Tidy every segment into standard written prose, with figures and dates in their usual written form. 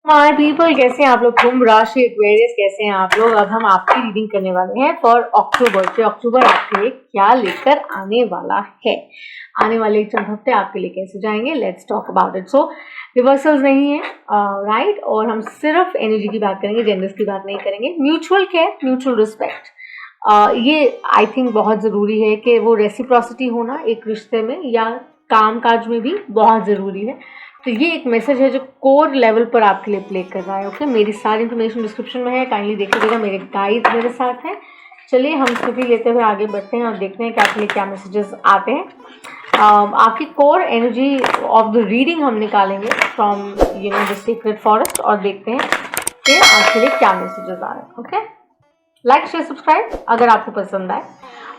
My people, कैसे हैं आप लोग? कुंभ राशि एक्वेरियस, कैसे हैं आप लोग? अब हम आपकी रीडिंग करने वाले हैं फॉर अक्टूबर से। अक्टूबर आपके लिए क्या लेकर आने वाला है, आने वाले चंद हफ्ते आपके लिए कैसे जाएंगे, let's talk about it. So reversals नहीं है, राइट, और हम सिर्फ एनर्जी की बात करेंगे, जेंडर्स की बात नहीं करेंगे। म्यूचुअल केयर, म्यूचुअल रिस्पेक्ट, ये आई थिंक बहुत ज़रूरी है कि वो रेसिप्रोसिटी होना एक रिश्ते में या काम काज में भी बहुत ज़रूरी है। तो ये एक मैसेज है जो कोर लेवल पर आपके लिए प्ले कर रहा है। ओके, मेरी सारी इन्फॉर्मेशन डिस्क्रिप्शन में है, काइंडली देख लीजिएगा। मेरे गाइड मेरे साथ हैं। चलिए हम स्थिति लेते हुए आगे बढ़ते हैं और देखते हैं कि आपके लिए क्या मैसेजेस आते हैं। आपकी core energy of the reading हम निकालेंगे फ्रॉम द सीक्रेट फॉरेस्ट और देखते हैं कि आपके लिए क्या मैसेजेस आ रहे हैं। ओके, लाइक शेयर सब्सक्राइब अगर आपको पसंद आए,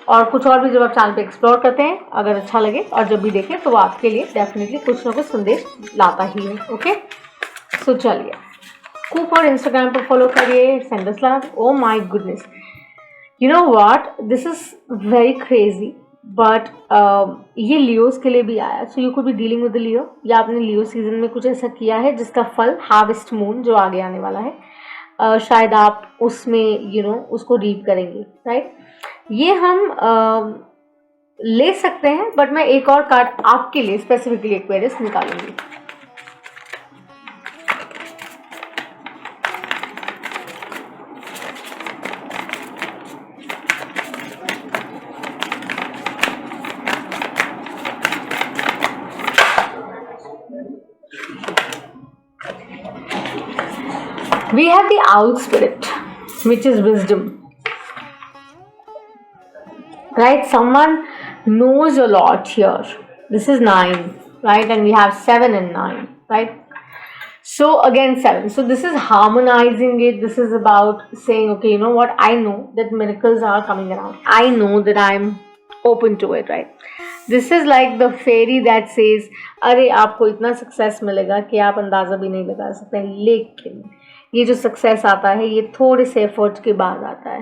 और कुछ और भी जब आप चैनल पे एक्सप्लोर करते हैं अगर अच्छा लगे और जब भी देखें तो वो आपके लिए डेफिनेटली कुछ ना कुछ संदेश लाता ही है। ओके, सो चलिए, कूप और इंस्टाग्राम पर फॉलो करिए, send us love. Oh my goodness, you know what, this is very crazy, but ये लियोस के लिए भी आया। So you could be dealing with Leo, या आपने लियो सीजन में कुछ ऐसा किया है जिसका फल हार्वेस्ट मून जो आगे आने वाला है, शायद आप उसमें उसको रीड करेंगे, राइट। ये हम ले सकते हैं, बट मैं एक और कार्ड आपके लिए स्पेसिफिकली एक्वेरियस निकालूंगी। We have the owl spirit, which is wisdom. Right, someone knows a lot here. This is 9, right, and we have 7 and 9, right. So again 7, so this is harmonizing it. This is about saying, okay, you know what, I know that miracles are coming around, I know that I'm open to it, right. This is like the fairy that says, अरे आपको इतना success मिलेगा कि आप अंदाज़ा भी नहीं लगा सकते, लेकिन ये जो सक्सेस आता है ये थोड़े से एफर्ट्स के बाद आता है,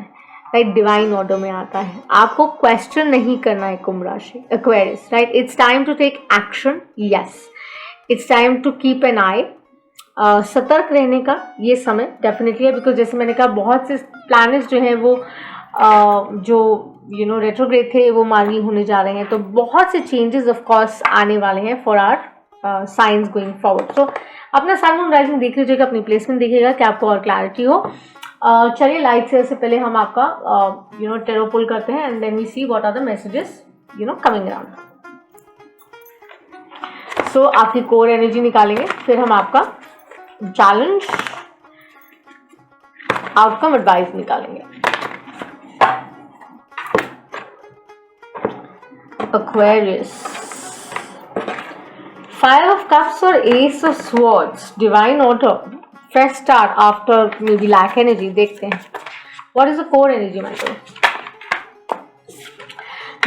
राइट, डिवाइन ऑर्डर में आता है। आपको क्वेश्चन नहीं करना है कुंभ राशि Aquarius, right. It's time to take action, yes, it's time to keep an eye. सतर्क रहने का ये समय डेफिनेटली है, बिकॉज जैसे मैंने कहा बहुत से प्लैनेट्स जो हैं वो जो रेट्रोग्रेड थे वो मार्गी होने जा रहे हैं, तो बहुत से चेंजेस ऑफ कोर्स आने वाले हैं for our science going forward. So अपना सन मून राइजिंग देख लीजिएगा, अपनी प्लेसमेंट देखिएगा कि आपको और क्लैरिटी हो। चलिए, लाइट से पहले हम आपका टेरो पुल करते हैं and then we see what are the messages coming around. So आपकी कोर एनर्जी निकालेंगे, फिर हम आपका चैलेंज आउटकम एडवाइस निकालेंगे। Aquarius, Five of Cups or Ace of Swords, Divine Order, fresh start after maybe lack energy. देखते हैं what is the core energy, my friend.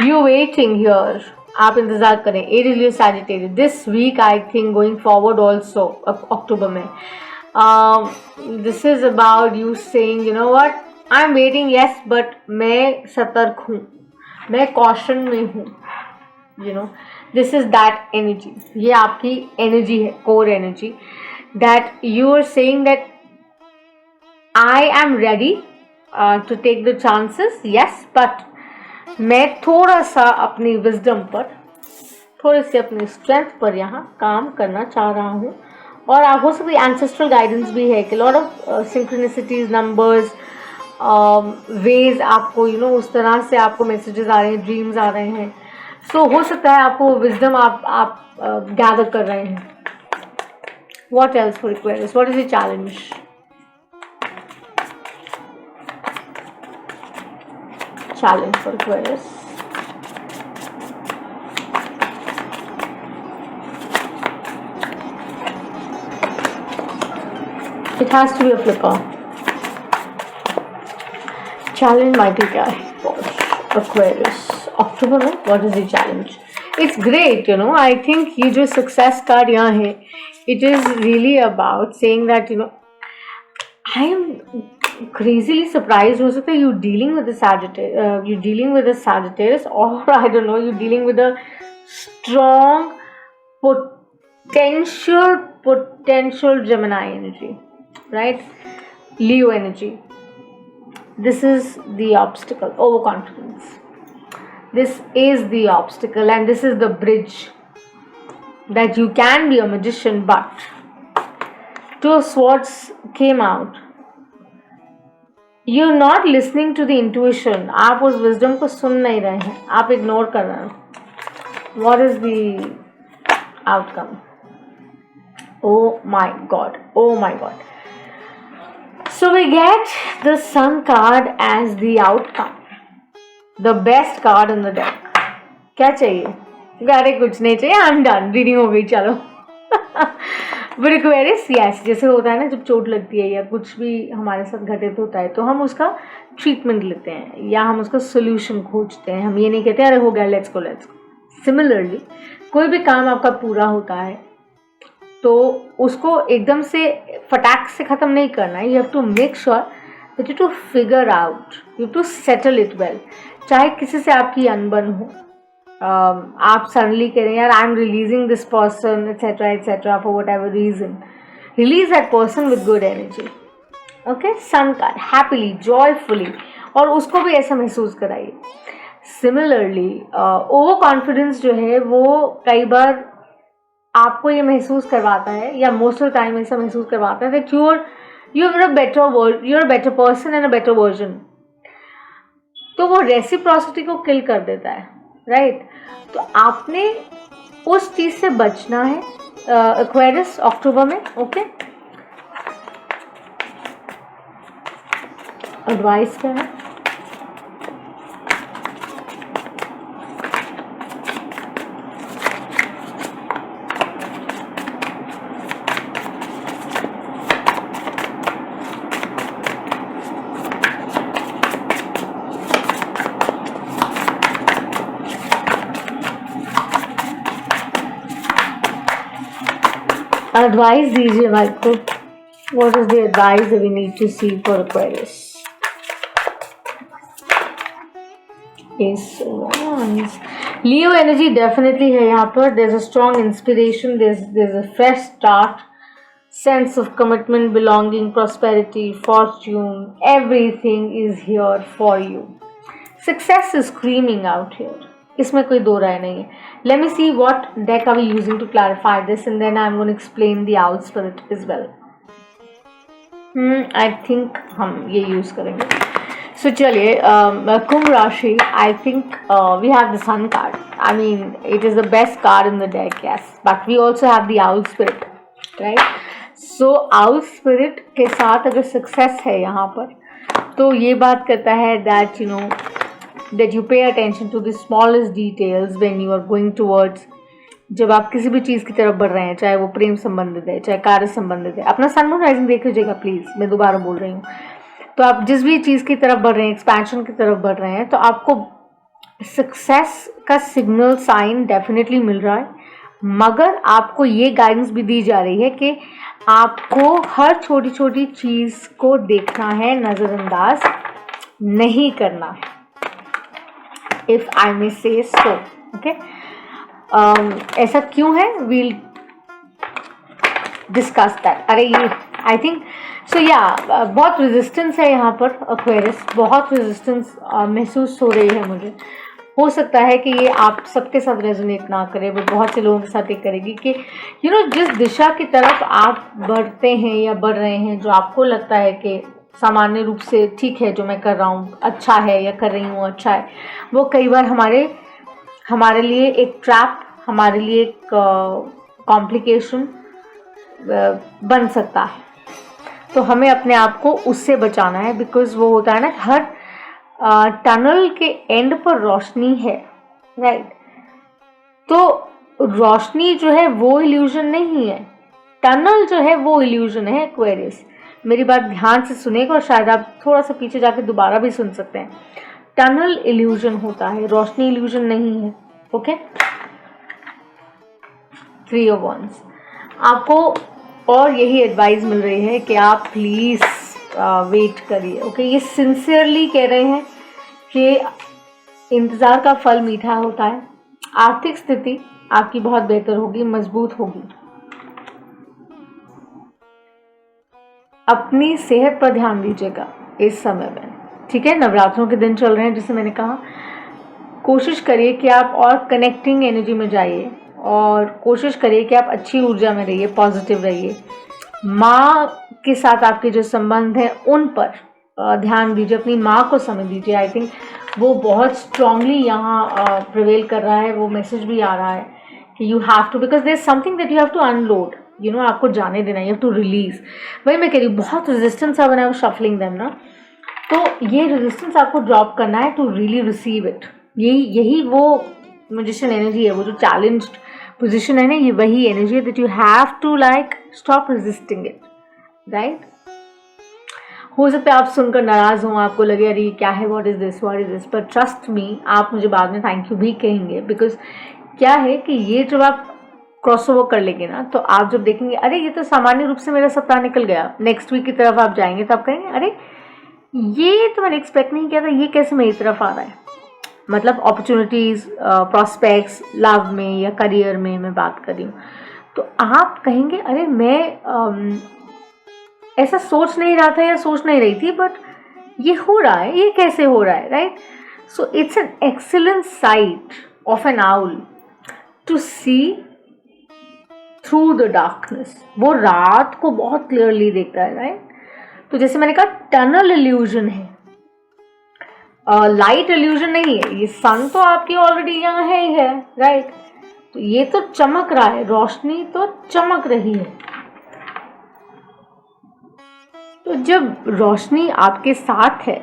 You waiting here, आप इंतजार करें। Aries, Leo, Sagittarius, this week I think going forward also अक्टूबर में, this is about you saying, you know what, I'm waiting, yes, but मैं सतर्क हूँ, मैं caution में हूँ, दिस इज दैट एनर्जी। ये आपकी एनर्जी है, core energy, that you are saying that I am ready to take the chances, yes, but मैं थोड़ा सा अपनी विजडम पर, थोड़ी सी अपनी स्ट्रेंथ पर यहाँ काम करना चाह रहा हूँ। और आप हो सकती एंसेस्ट्रल गाइडेंस भी है कि लॉट ऑफ सिंक्रोनिसिटीज, नंबर्स, वेज, आपको उस तरह से आपको मैसेजेस आ रहे हैं, ड्रीम्स आ रहे हैं। सो हो सकता है आपको विजडम आप गैदर कर रहे हैं। What else for Aquarius, what is the challenge? Challenge for Aquarius, it has to be a flipper. Challenge might भी क्या है Aquarius अक्टूबर में? What is the challenge? It's great, I think ये जो सक्सेस कार्ड यहाँ है, it is really about saying that I am crazily surprise. हो सकता है you dealing with the Sagittarius, और I don't know, you dealing with a strong potential Gemini energy. right? Leo energy, this is the obstacle, overconfidence. This is the obstacle and this is the bridge that you can be a magician, but two of swords came out. You're not listening to the intuition. आप उस wisdom को सुन नहीं रहे हैं, आप ignore कर रहे हैं. What is the outcome? Oh my god, oh my god. So we get the Sun card as the outcome, the best card in the deck. क्या चाहिए? अरे कुछ नहीं चाहिए, I'm done, reading हो गई, चलो. But Aquarius, yes, जैसे होता है ना जब चोट लगती है या कुछ भी हमारे साथ घटित होता है तो हम उसका ट्रीटमेंट लेते हैं या हम उसका सोल्यूशन खोजते हैं. हम ये नहीं कहते अरे हो गया, लेट्स गो. सिमिलरली कोई भी काम आपका पूरा होता है तो उसको एकदम से फटाक से ख़त्म नहीं करना है. You have to make sure that you to figure out, you have to settle it well. चाहे किसी से आपकी अनबन हो, आप सडनली करें यार I am releasing this person etcetera etcetera for whatever reason, release that person with good energy. Okay, sun card, happily, joyfully, और उसको भी ऐसा महसूस कराइए. सिमिलरली ओवर कॉन्फिडेंस जो है वो कई बार आपको ये महसूस करवाता है या मोस्ट ऑफ टाइम ऐसा महसूस करवाता है that you're a better person and a better version. तो वो रेसिप्रोसिटी को किल कर देता है, राइट? तो आपने उस चीज से बचना है एक्वेरियस अक्टूबर में. ओके, एडवाइस क्या है? एडवाइस दीजिए भाई को. What is the advice we need to see for Aquarius? Leo energy definitely है यहाँ पर. There is a strong inspiration, there is a fresh start, sense of commitment, belonging, prosperity, fortune, everything is here for you. Success is screaming out here. इसमें कोई दो राय नहीं है. Let me see what deck are we using to clarify this, and then I'm going to explain the owl spirit as well. I think हम ये use करेंगे. So चलिए, कुंभ राशि. I think we have the Sun card. I mean, it is the best card in the deck, yes. But we also have the owl spirit, right? So owl spirit के साथ अगर success है यहाँ पर तो ये बात करता है that you know that you pay attention to the smallest details when you are going towards. जब आप किसी भी चीज़ की तरफ बढ़ रहे हैं, चाहे वो प्रेम संबंधित है, चाहे कार्य संबंधित है. अपना सन मून राइजिंग देख लीजिएगा प्लीज़, मैं दोबारा बोल रही हूँ. तो आप जिस भी चीज़ की तरफ बढ़ रहे हैं, एक्सपेंशन की तरफ बढ़ रहे हैं, तो आपको सक्सेस का सिग्नल साइन डेफिनेटली मिल रहा है. मगर आपको ये गाइडेंस भी दी जा रही है कि आपको हर छोटी छोटी चीज़ को देखना है, नज़रअंदाज नहीं करना है. If I may say so, okay? ऐसा क्यों है? We'll discuss that. अरे ये I think so yeah, बहुत resistance है यहाँ पर Aquarius, बहुत resistance महसूस हो रही है मुझे. हो सकता है कि ये आप सबके साथ रेजोनेट ना करे, वो बहुत से लोगों के साथ ये करेगी कि you know जिस दिशा की तरफ आप बढ़ते हैं या बढ़ रहे हैं, जो आपको लगता है कि सामान्य रूप से ठीक है, जो मैं कर रहा हूँ अच्छा है या कर रही हूँ अच्छा है, वो कई बार हमारे लिए एक ट्रैप, हमारे लिए एक कॉम्प्लिकेशन बन सकता है. तो हमें अपने आप को उससे बचाना है. बिकॉज वो होता है ना, हर टनल के एंड पर रोशनी है, राइट? तो रोशनी जो है वो इल्यूजन नहीं है, टनल जो है वो इल्यूजन है. एक्वेरियस, मेरी बात ध्यान से सुनेगा और शायद आप थोड़ा सा पीछे जाके दोबारा भी सुन सकते हैं. टनल इल्यूजन होता है, रोशनी इल्यूजन नहीं है. Okay, 3 of Wands. आपको और यही एडवाइस मिल रही है कि आप प्लीज़ वेट करिए. ओके, ये सिंसियरली कह रहे हैं कि इंतज़ार का फल मीठा होता है. आर्थिक स्थिति आपकी बहुत बेहतर होगी, मजबूत होगी. अपनी सेहत पर ध्यान दीजिएगा इस समय में, ठीक है। नवरात्रों के दिन चल रहे हैं, जैसे मैंने कहा, कोशिश करिए कि आप और कनेक्टिंग एनर्जी में जाइए और कोशिश करिए कि आप अच्छी ऊर्जा में रहिए, पॉजिटिव रहिए। माँ के साथ आपके जो संबंध हैं उन पर ध्यान दीजिए, अपनी माँ को समय दीजिए। आई थिंक वो बहुत स्ट्रांगली यहाँ प्रिवेल कर रहा है, वो मैसेज भी आ रहा है कि you have to, because there is something that you have to unload, you know, आपको जाने देना, यू हैव टू रिलीज। वही मैं कह रही हूँ, बहुत रेजिस्टेंस है बना शफलिंग देम ना, तो ये रेजिस्टेंस आपको ड्रॉप करना है टू रियली रिसीव इट। यही वो मैजिशियन एनर्जी है, वो जो चैलेंज्ड पोजीशन है ना, ये वही एनर्जी है that you have to like stop resisting it, right. हो सकता है आप सुनकर नाराज हों, आपको लगे अरे क्या है, व्हाट इज दिस, पर ट्रस्ट मी, आप मुझे बाद में थैंक यू भी कहेंगे, बिकॉज क्या है कि ये जब आप क्रॉस ओवर कर लेंगे ना, तो आप जब देखेंगे अरे ये तो सामान्य रूप से मेरा सप्ताह निकल गया, नेक्स्ट वीक की तरफ आप जाएंगे तो आप कहेंगे अरे ये तो मैंने एक्सपेक्ट नहीं किया था, ये कैसे मेरी तरफ आ रहा है। मतलब अपॉर्चुनिटीज़, प्रॉस्पेक्ट्स, लव में या करियर में मैं बात कर रही हूँ, तो आप कहेंगे अरे मैं ऐसा सोच नहीं रहा था या सोच नहीं रही थी, बट ये हो रहा है, ये कैसे हो रहा है, right. So it's an excellent sight of an owl to see through the darkness. वो रात को बहुत क्लियरली देखता है, राइट। तो जैसे मैंने कहा, टनल इल्यूजन है, लाइट इल्यूजन नहीं है। ये सन तो आपकी ऑलरेडी यहाँ है ही है, राइट। तो ये तो चमक रहा है, रोशनी तो चमक रही है। तो जब रोशनी आपके साथ है,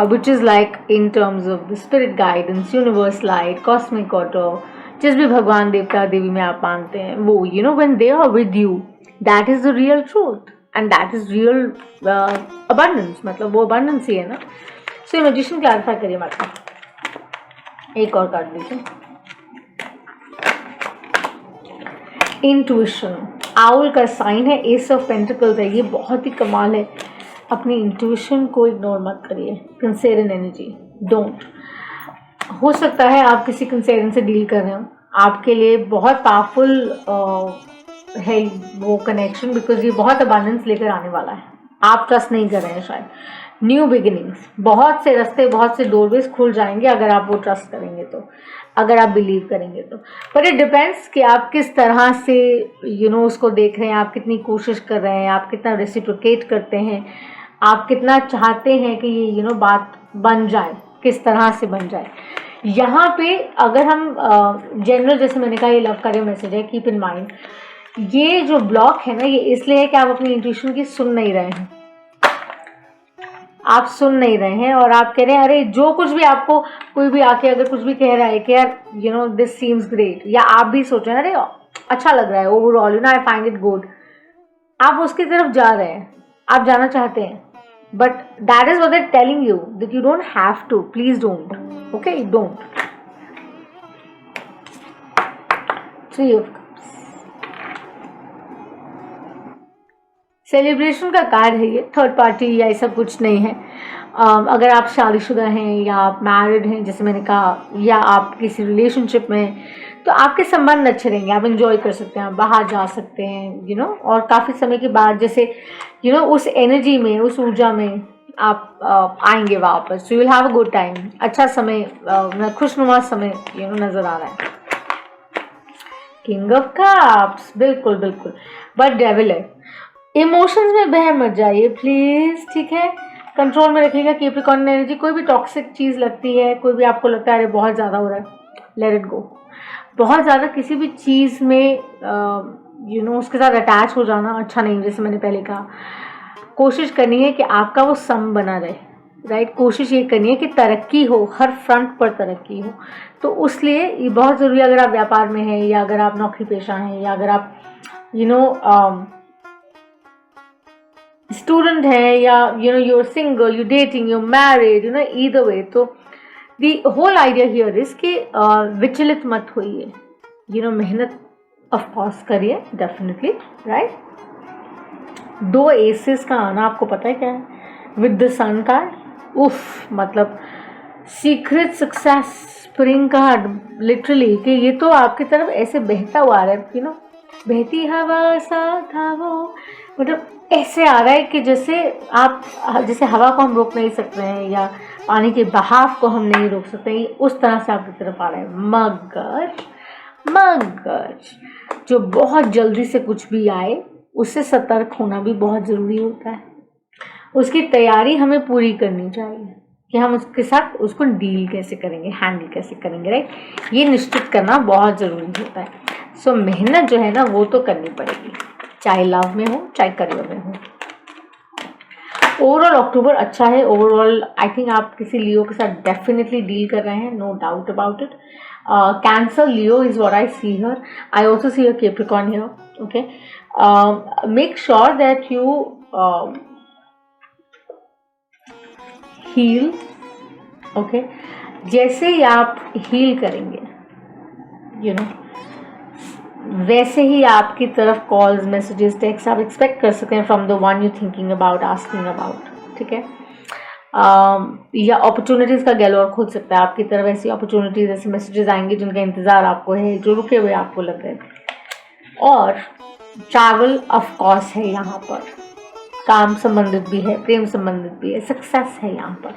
which is like in terms of the spirit guidance, universe light, cosmic order, जिस भी भगवान देवता देवी में आप मानते हैं, वो you know when they are with you, that is the real truth and that is real abundance. मतलब वो अबंडेंस ही है ना। सो ये मैजिशियन क्लैरिफाई करिए मतलब, एक और कार्ड दीजिए। इंट्यूशन, आउल का साइन है, एस ऑफ पेंटिकल्स है, ये बहुत ही कमाल है। अपनी इंट्यूशन को इग्नोर मत करिए। कंसेरन एनर्जी, डोंट। हो सकता है आप किसी कंसेरन से डील कर रहे हो, आपके लिए बहुत पावरफुल है वो कनेक्शन, बिकॉज ये बहुत अबांडेंस लेकर आने वाला है। आप ट्रस्ट नहीं कर रहे हैं शायद। न्यू बिगिनिंग्स, बहुत से रास्ते, बहुत से डोरवेज खुल जाएंगे अगर आप वो ट्रस्ट करेंगे तो, अगर आप बिलीव करेंगे तो। पर इट डिपेंड्स कि आप किस तरह से यू नो उसको देख रहे हैं, आप कितनी कोशिश कर रहे हैं, आप कितना रेसिप्रोकेट करते हैं, आप कितना चाहते हैं कि ये यू नो बात बन जाए, किस तरह से बन जाए। यहाँ पे अगर हम जनरल, जैसे मैंने कहा, ये लव का मैसेज है, कीप इन माइंड। ये जो ब्लॉक है ना, ये इसलिए है कि आप अपनी इंट्यूशन की सुन नहीं रहे हैं, आप सुन नहीं रहे हैं और आप कह रहे हैं अरे जो कुछ भी आपको कोई भी आके अगर कुछ भी कह रहा है कि यार you know this seems great, या आप भी सोच रहे हैं अरे अच्छा लग रहा है overall, you know I find it good, आप उसकी तरफ जा रहे हैं, आप जाना चाहते हैं, but that is what I am telling you that you don't have to, please don't, okay, don't. Three of celebration का कार्ड है ये, थर्ड पार्टी या ऐसा कुछ नहीं है। अगर आप शादीशुदा हैं या आप मैरिड हैं, जैसे मैंने कहा, या आप किसी रिलेशनशिप में हैं, तो आपके संबंध अच्छे रहेंगे, आप एंजॉय कर सकते हैं, आप बाहर जा सकते हैं, यू नो, और काफ़ी समय के बाद जैसे यू नो उस एनर्जी में, उस ऊर्जा में आप आएंगे वापस। So you will have a good time, अच्छा समय, खुशनुमा समय यू नो नज़र आ रहा है। किंग ऑफ कप्स, बिल्कुल बिल्कुल, बट डेविल है। इमोशंस में बह मत जाइए प्लीज, ठीक है, कंट्रोल में रखिएगा। कैप्रिकॉर्न एनर्जी, कोई भी टॉक्सिक चीज़ लगती है, कोई भी आपको लगता है अरे बहुत ज़्यादा हो रहा है, लेट इट गो। बहुत ज़्यादा किसी भी चीज़ में यू नो उसके साथ अटैच हो जाना अच्छा नहीं। जैसे मैंने पहले कहा, कोशिश करनी है कि आपका वो सम बना रहे, राइट। कोशिश ये करनी है कि तरक्की हो, हर फ्रंट पर तरक्की हो। तो उसलिए ये बहुत ज़रूरी है, अगर आप व्यापार में हैं या अगर आप नौकरी पेशा हैं या अगर आप यू नो स्टूडेंट है, या you know you're single, you dating, you married, you know either way. तो the whole idea here is कि विचलित मत होइए, यू नो मेहनत ऑफ कोर्स करिए डेफिनेटली, राइट। दो एसेस का आना आपको पता है क्या है, विद द सन का, उफ, मतलब secret success spring card, literally, कि ये तो आपकी तरफ ऐसे बहता हुआ आ रहा है, यू नो, बहती हवा सा था वो, मतलब ऐसे आ रहा है कि जैसे आप, जैसे हवा को हम रोक नहीं सकते हैं या पानी के बहाव को हम नहीं रोक सकते, ये उस तरह से आपकी तरफ आ रहा है। मगर जो बहुत जल्दी से कुछ भी आए उससे सतर्क होना भी बहुत ज़रूरी होता है। उसकी तैयारी हमें पूरी करनी चाहिए कि हम उसके साथ उसको डील कैसे करेंगे, हैंडल कैसे करेंगे, राइट। ये निश्चित करना बहुत ज़रूरी होता है। सो मेहनत जो है ना वो तो करनी पड़ेगी, चाहे लव में हो चाहे करियर में हो। ओवरऑल अक्टूबर अच्छा है। ओवरऑल आई थिंक आप किसी लियो के साथ डेफिनेटली डील कर रहे हैं, no doubt about it. Cancer, Leo is what I see here. I also see a Capricorn here, okay. Make sure that you heal, okay. जैसे ही आप हील करेंगे, यू नो, वैसे ही आपकी तरफ कॉल्स, मैसेजेस, टेक्स्ट आप एक्सपेक्ट कर सकते हैं from the one you thinking about, asking about, ठीक है। या अपॉर्चुनिटीज़ का गैलरी खुल सकता है आपकी तरफ। ऐसी अपॉर्चुनिटीज़, ऐसे मैसेजेस आएंगे जिनका इंतज़ार आपको है, जो रुके हुए आपको लग रहे थे। और ट्रैवल ऑफ कोर्स है यहाँ पर, काम संबंधित भी है, प्रेम संबंधित भी है, सक्सेस है यहाँ पर।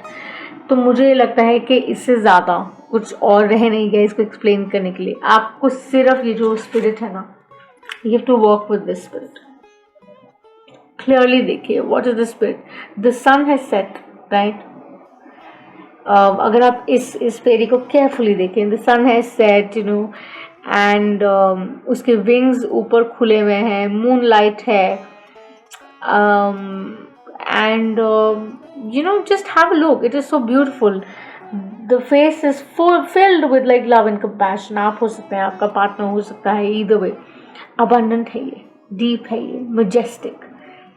तो मुझे लगता है कि इससे ज़्यादा कुछ और रह नहीं गया इसको एक्सप्लेन करने के लिए। आपको सिर्फ ये जो स्पिरिट है ना, you have to work with this spirit. Clearly देखिए, what is the spirit. The sun has set, right. अगर आप इस फेरी को केयरफुली देखें, the sun has set, you know, and उसके विंग्स ऊपर खुले हुए हैं, मून लाइट है, and you know, just have a look, it is so beautiful. The face is filled with like love and compassion. आप हो सकते हैं, आपका पार्टनर हो सकता है, either way abundant है ये, deep है ये, majestic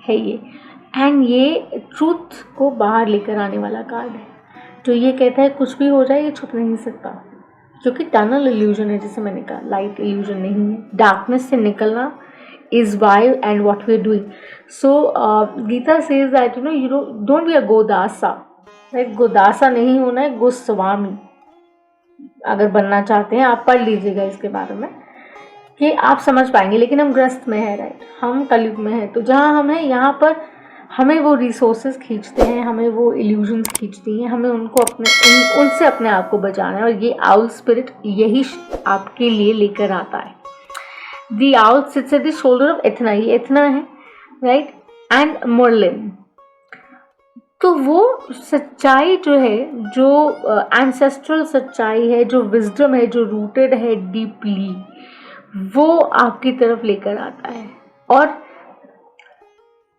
है ये, and ये truth को बाहर लेकर आने वाला कार्ड है, जो ये कहता है कुछ भी हो जाए ये छुप नहीं सकता, क्योंकि टनल इल्यूजन है, जैसे मैंने कहा, लाइट इल्यूजन नहीं है। डार्कनेस से निकलना is why and what we are doing. So Gita says that, you know, don't be a godasa, right? गोदासा नहीं होना है, गोस्वामी अगर बनना चाहते हैं। आप पढ़ लीजिएगा इसके बारे में कि आप समझ पाएंगे। लेकिन हम ग्रस्त में है, राइट, हम कलयुग में है, तो जहाँ हम हैं यहाँ पर हमें वो रिसोर्सेज खींचते हैं, हमें वो इल्यूजन्स खींचती हैं, हमें उनको उनसे अपने आप को बचाना है। और ये आउल स्पिरिट यही आपके लिए लेकर आता है। The owl sits at the shoulder of Ethna, ये एथना है, राइट, एंड मर्लिन। तो वो सच्चाई जो है, जो एंसेस्ट्रल सच्चाई है, जो विजडम है, जो रूटेड है डीपली, वो आपकी तरफ लेकर आता है। और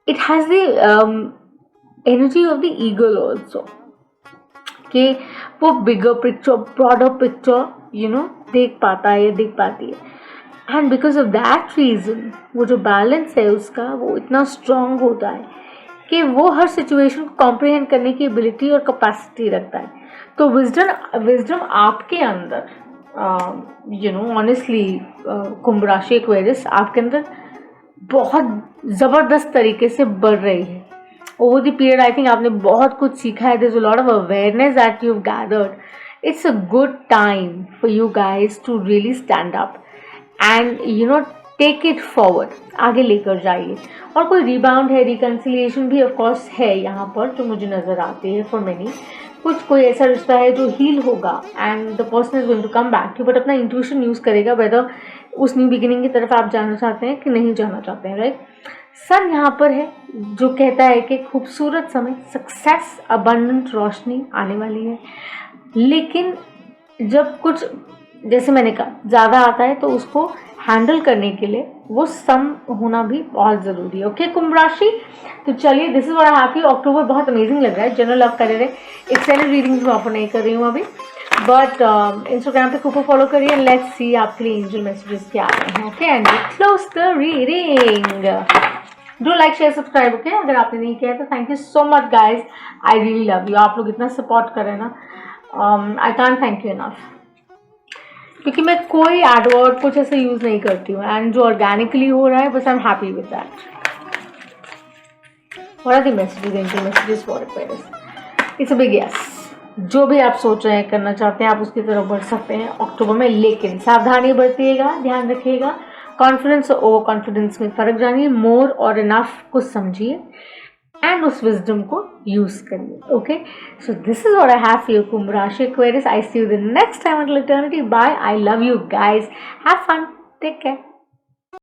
it has the energy of the eagle also, कि वो bigger picture, broader picture, you know, देख पाता है या देख पाती है। And because of that reason वो जो बैलेंस है उसका, वो इतना स्ट्रॉन्ग होता है कि वो हर सिचुएशन को कॉम्प्रिहेंड करने की एबिलिटी और कैपेसिटी रखता है। तो विजडम आपके अंदर, यू नो, ऑनेस्टली कुंभ राशि एक्वेरियस आपके अंदर बहुत ज़बरदस्त तरीके से बढ़ रही है। Over the period I think आपने बहुत कुछ सीखा है। There is a lot of awareness that you have gathered. It's a good time for you guys to really stand up and, you know, take it forward, आगे लेकर जाइए। और कोई रिबाउंड है, रिकन्सिलिएशन भी ऑफ कोर्स है यहाँ पर, जो मुझे नज़र आती है फॉर मेनी। कोई ऐसा रिश्ता है जो हील होगा and the person is going to come back to, but अपना इंट्यूशन यूज़ करेगा वेदर उस न्यू बिगिनिंग की तरफ आप जाना चाहते हैं कि नहीं जाना चाहते हैं, राइट। सन यहाँ पर है जो कहता है कि खूबसूरत समय, सक्सेस, अबंडेंट रोशनी आने वाली है। लेकिन जब कुछ, जैसे मैंने कहा, ज़्यादा आता है तो उसको हैंडल करने के लिए वो सम होना भी बहुत ज़रूरी है। ओके कुंभ राशि, तो चलिए, this is what I have for October. बहुत अमेजिंग लग रहा है। जनरल लव कर रहे, एक्सटेंडेड रीडिंग्स मैं ऑफर नहीं कर रही हूँ अभी, बट इंस्टाग्राम पे खूब फॉलो करिए। लेट्स सी आपके लिए एंजल मैसेजेस क्या आ रहे हैं। Okay, and close the reading. Do like, share, subscribe. Okay, अगर आपने नहीं किया तो thank you so much guys, I really love you. आप लोग इतना सपोर्ट कर रहे हैं ना, I can't thank you enough, क्योंकि मैं कोई एडवर्ड कुछ ऐसे यूज़ नहीं करती हूँ, एंड जो ऑर्गेनिकली हो रहा है बस I am happy with that. What are the messages, angel messages for Aquarius? It's a big yes. जो भी आप सोच रहे हैं, करना चाहते हैं, आप उसकी तरफ बढ़ सकते हैं अक्टूबर में, लेकिन सावधानी बरतिएगा, ध्यान रखिएगा, कॉन्फिडेंस और ओवर कॉन्फिडेंस में फ़र्क जानिए, मोर और इनफ को समझिए एंड उस विजडम को यूज करिए. Okay, so this is what I have for your कुंभ राशि Aquarius. I see you the next time until eternity. Bye. I love you guys. Have fun. Take care.